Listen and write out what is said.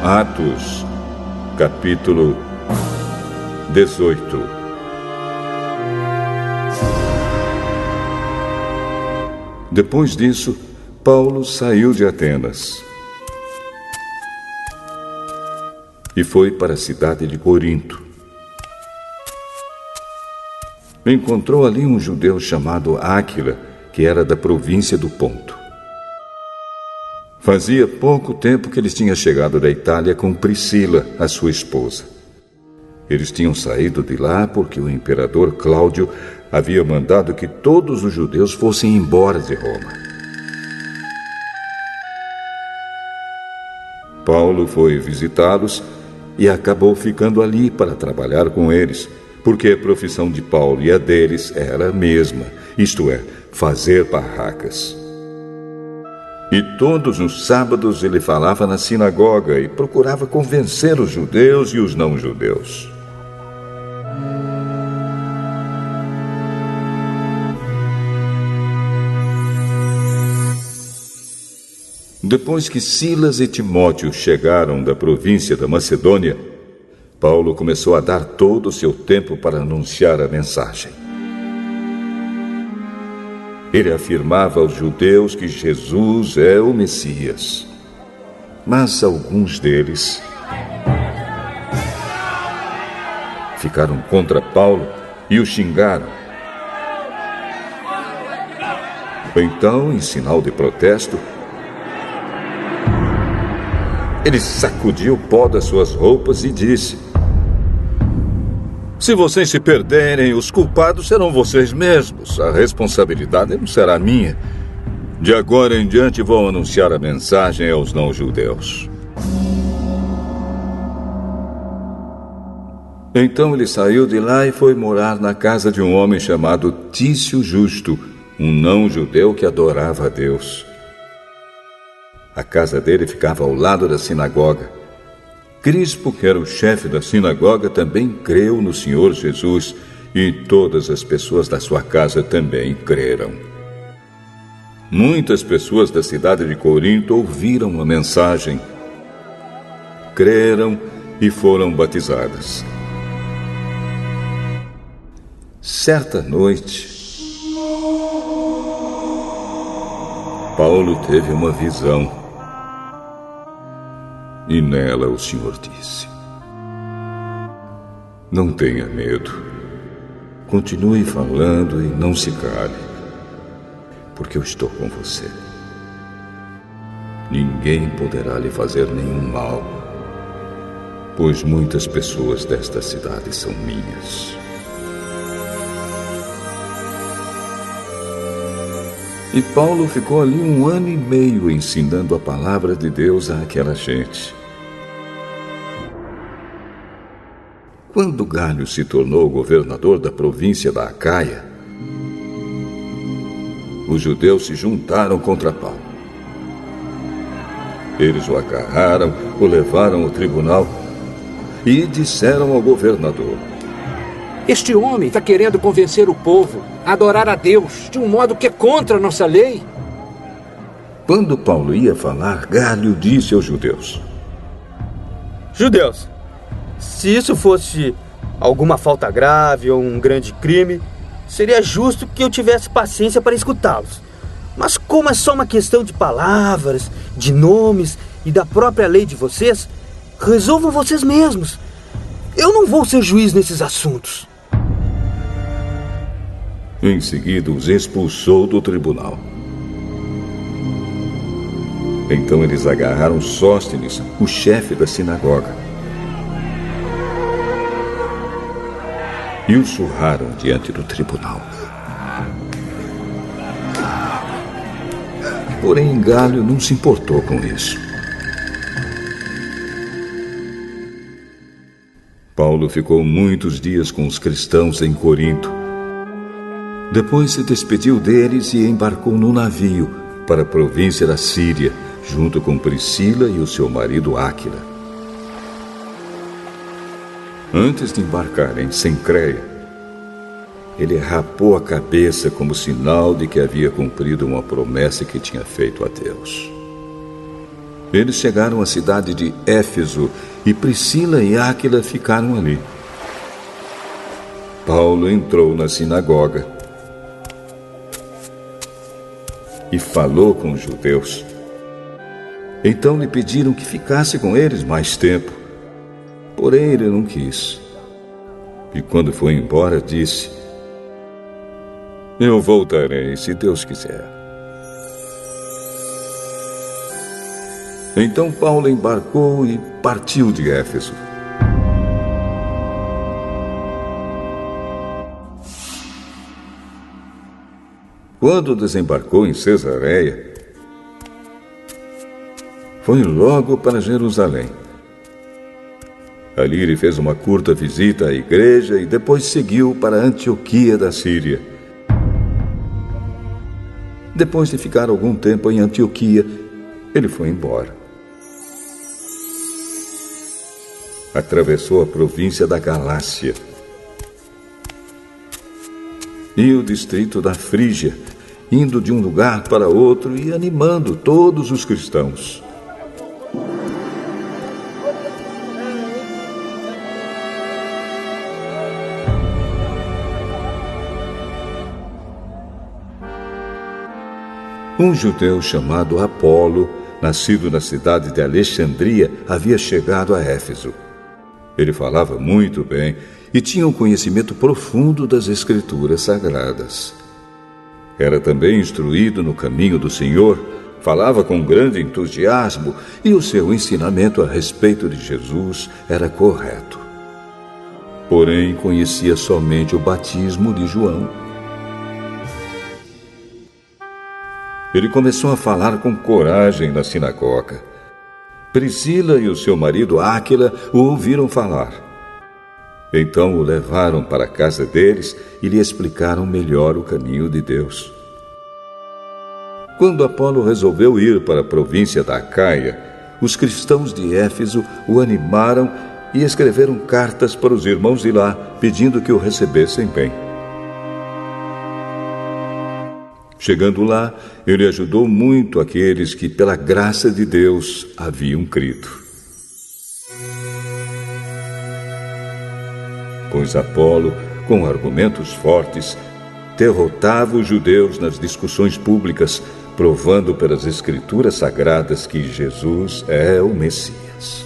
Atos, capítulo 18. Depois disso, Paulo saiu de Atenas e foi para a cidade de Corinto. Encontrou ali um judeu chamado Áquila, que era da província do Ponto. Fazia pouco tempo que eles tinham chegado da Itália com Priscila, a sua esposa. Eles tinham saído de lá porque o imperador Cláudio havia mandado que todos os judeus fossem embora de Roma. Paulo foi visitá-los e acabou ficando ali para trabalhar com eles, porque a profissão de Paulo e a deles era a mesma, isto é, fazer barracas. E todos os sábados ele falava na sinagoga e procurava convencer os judeus e os não-judeus. Depois que Silas e Timóteo chegaram da província da Macedônia, Paulo começou a dar todo o seu tempo para anunciar a mensagem. Ele afirmava aos judeus que Jesus é o Messias. Mas alguns deles ficaram contra Paulo e o xingaram. Então, em sinal de protesto, ele sacudiu o pó das suas roupas e disse: "Se vocês se perderem, os culpados serão vocês mesmos. A responsabilidade não será minha. De agora em diante vou anunciar a mensagem aos não-judeus." Então ele saiu de lá e foi morar na casa de um homem chamado Tício Justo, um não-judeu que adorava a Deus. A casa dele ficava ao lado da sinagoga. Crispo, que era o chefe da sinagoga, também creu no Senhor Jesus, e todas as pessoas da sua casa também creram. Muitas pessoas da cidade de Corinto ouviram a mensagem, creram e foram batizadas. Certa noite, Paulo teve uma visão. E nela o Senhor disse: "Não tenha medo. Continue falando e não se cale, porque eu estou com você. Ninguém poderá lhe fazer nenhum mal, pois muitas pessoas desta cidade são minhas." E Paulo ficou ali 1 ano e meio ensinando a palavra de Deus àquela gente. Quando Galho se tornou governador da província da Acaia, os judeus se juntaram contra Paulo. Eles o agarraram, o levaram ao tribunal e disseram ao governador: "Este homem está querendo convencer o povo a adorar a Deus de um modo que é contra a nossa lei." Quando Paulo ia falar, Galho disse aos judeus: "Judeus, se isso fosse alguma falta grave ou um grande crime, seria justo que eu tivesse paciência para escutá-los. Mas como é só uma questão de palavras, de nomes e da própria lei de vocês, resolvam vocês mesmos. Eu não vou ser juiz nesses assuntos." Em seguida, os expulsou do tribunal. Então eles agarraram Sóstenes, o chefe da sinagoga, e o surraram diante do tribunal. Porém, Galho não se importou com isso. Paulo ficou muitos dias com os cristãos em Corinto. Depois se despediu deles e embarcou no navio para a província da Síria, junto com Priscila e o seu marido Áquila. Antes de embarcar em Cencreia, ele rapou a cabeça como sinal de que havia cumprido uma promessa que tinha feito a Deus. Eles chegaram à cidade de Éfeso e Priscila e Áquila ficaram ali. Paulo entrou na sinagoga e falou com os judeus. Então lhe pediram que ficasse com eles mais tempo. Porém, ele não quis. E quando foi embora, disse: eu voltarei, se Deus quiser. Então Paulo embarcou e partiu de Éfeso. Quando desembarcou em Cesareia, foi logo para Jerusalém. Ali ele fez uma curta visita à igreja e depois seguiu para Antioquia da Síria. Depois de ficar algum tempo em Antioquia, ele foi embora. Atravessou a província da Galácia e o distrito da Frígia, indo de um lugar para outro e animando todos os cristãos. Um judeu chamado Apolo, nascido na cidade de Alexandria, havia chegado a Éfeso. Ele falava muito bem e tinha um conhecimento profundo das Escrituras Sagradas. Era também instruído no caminho do Senhor, falava com grande entusiasmo e o seu ensinamento a respeito de Jesus era correto. Porém, conhecia somente o batismo de João. Ele começou a falar com coragem na sinagoga. Priscila e o seu marido Áquila o ouviram falar. Então o levaram para a casa deles e lhe explicaram melhor o caminho de Deus. Quando Apolo resolveu ir para a província da Acaia, os cristãos de Éfeso o animaram e escreveram cartas para os irmãos de lá, pedindo que o recebessem bem. Chegando lá, ele ajudou muito aqueles que, pela graça de Deus, haviam crido. Pois Apolo, com argumentos fortes, derrotava os judeus nas discussões públicas, provando pelas Escrituras Sagradas que Jesus é o Messias.